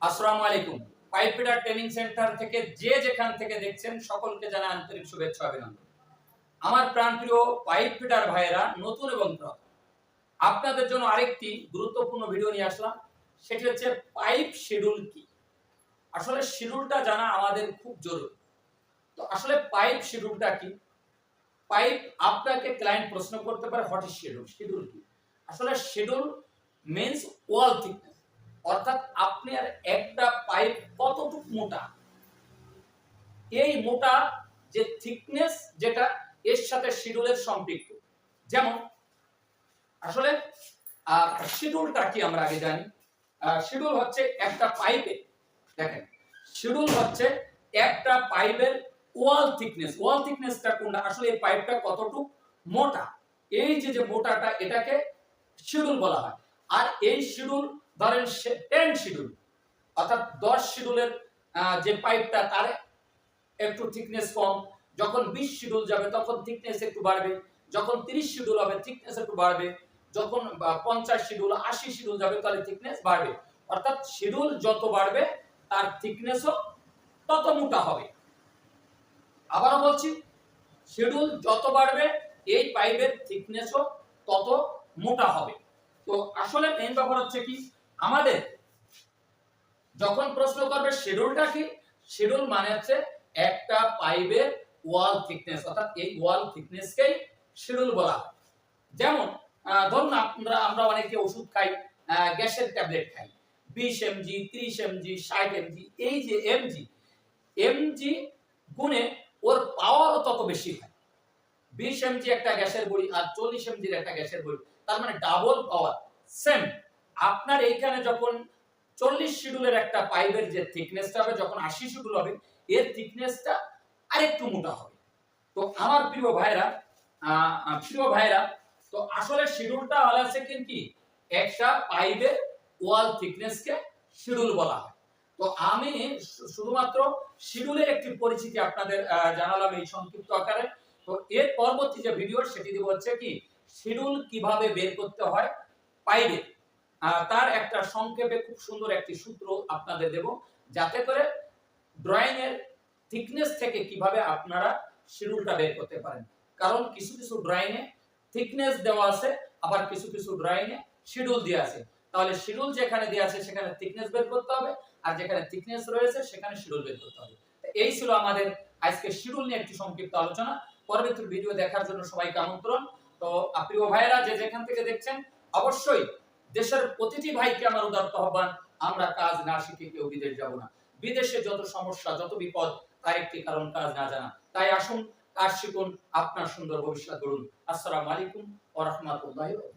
আসসালামু আলাইকুম। Pipe fitter training centre থেকে যে যেখান থেকে দেখছেন সকলকে জানাই আন্তরিক শুভেচ্ছা অভিনন্দন। আমার প্রাণপ্রিয় পাইপ ফিটার ভাইয়েরা, নতুন এবং পুরাতন, আপনাদের জন্য আরেকটি গুরুত্বপূর্ণ ভিডিও নিয়ে আসলাম। সেটি হচ্ছে পাইপ শিডিউল কি। আসলে শিডিউলটা জানা আমাদের খুব জরুরি। তো আসলে পাইপ শিডিউলটা কি? পাইপ আপনাকে ক্লায়েন্ট প্রশ্ন করতে পারে, হোয়াট ইজ শিডিউল? শিডিউল কি? আসলে শিডিউল মিন্স ওয়াল থিকনেস, অর্থাৎ আপনার একটা পাইপ কতটুকু মোটা, এই মোটা যে থিকনেস যেটা এর সাথে শিডিউলের সম্পৃক্ত। যেমন আসলে শিডিউলটা কি আমরা আগে জানি। শিডিউল হচ্ছে একটা পাইপে, দেখেন, শিডিউল হচ্ছে একটা পাইপের ওয়াল থিকনেস। ওয়াল থিকনেসটা কোনটা? আসলে এই পাইপটা কতটুকু মোটা, এই যে মোটাটা, এটাকে শিডিউল বলা হয়। আর এই শিডিউল ধরেন 10 শিডিউল, অর্থাৎ 10 শিডিউলের যে পাইপটা তার একটু থিকনেস কম, যখন 20 শিডিউল যাবে তখন থিকনেস একটু বাড়বে, যখন 30 শিডিউল হবে থিকনেস একটু বাড়বে, যখন 50 শিডিউল 80 শিডিউল যাবে তাহলে থিকনেস বাড়বে। অর্থাৎ শিডিউল যত বাড়বে তার থিকনেসও তত মোটা হবে। আবারও বলছি, শিডিউল যত বাড়বে এই পাইপের থিকনেসও তত মোটা হবে। তো আসলে মেইন ব্যাপার হচ্ছে কি, আমাদের যখন প্রশ্ন করবে শিডিউলটা কি, শিডিউল মানে হচ্ছে একটা পাইপের ওয়াল থিকনেস, অর্থাৎ এই ওয়াল থিকনেসকেই শিডিউল বলা হয়। যেমন ধরুন আমরা অনেকে ওষুধ খাই, গ্যাসের ট্যাবলেট খাই, 20 এমজি, 30 এমজি, 60 এমজি, এই যে এমজি এমজি গুণে ওর পাওয়ারও তত বেশি হয়। 20 এমজি একটা গ্যাসের বড়ি আর 40 এমজির একটা গ্যাসের বড়ি, তার মানে ডাবল পাওয়ার। সেম আপনার এইখানে যখন 40 শিডিউলের একটা পাইপের যে থিকনেসটা হবে, যখন 80 শিডিউল হবে এর থিকনেসটা আরেকটু মোটা হবে। তো আমার প্রিয় ভাইরা, তো আসলে শিডিউলটা হচ্ছে কি, একটা পাইপের ওয়াল থিকনেসকে শিডিউল বলা হয়। তো আমি শুধুমাত্র শিডিউলের একটি পরিচিতি আপনাদের জানালাম এই সংক্ষিপ্ত আকারে। তো এর পরবর্তী যে ভিডিও সেটি দিব হচ্ছে কি, শিডিউল কিভাবে বের করতে হয় পাইপে, তার একটা সংক্ষেপে খুব সুন্দর একটি সূত্র আপনাদের দেব, যাতে করে ড্রয়িং এর থিকনেস থেকে কিভাবে আপনারা শিডিউলটা বের করতে পারেন। কারণ কিছু কিছু ড্রয়িং এ থিকনেস দেওয়া আছে, আবার কিছু কিছু ড্রয়িং এ শিডিউল দেওয়া আছে। তাহলে শিডিউল যেখানে দেওয়া আছে সেখানে থিকনেস বের করতে হবে, আর যেখানে থিকনেস রয়েছে সেখানে শিডিউল বের করতে হবে। এই ছিল আমাদের আজকে শিডিউল নিয়ে একটি সংক্ষিপ্ত আলোচনা। পরবর্তী ভিডিও দেখার জন্য সবাইকে আমন্ত্রণ। তো প্রিয় ভাইরা, যে যেখান থেকে দেখছেন, অবশ্যই দেশের প্রতিটি ভাইকে আমার উদাত্ত আহ্বান, আমরা কাজ না শিখে কেউ বিদেশ যাব না। বিদেশে যত সমস্যা, যত বিপদ, তার একটি কারণ কাজ না জানা। তাই আসুন কাজ শিখুন, আপনার সুন্দর ভবিষ্যৎ গড়ুন। আসসালামু আলাইকুম ওয়া রাহমাতুল্লাহি ওয়া বারাকাতুহু।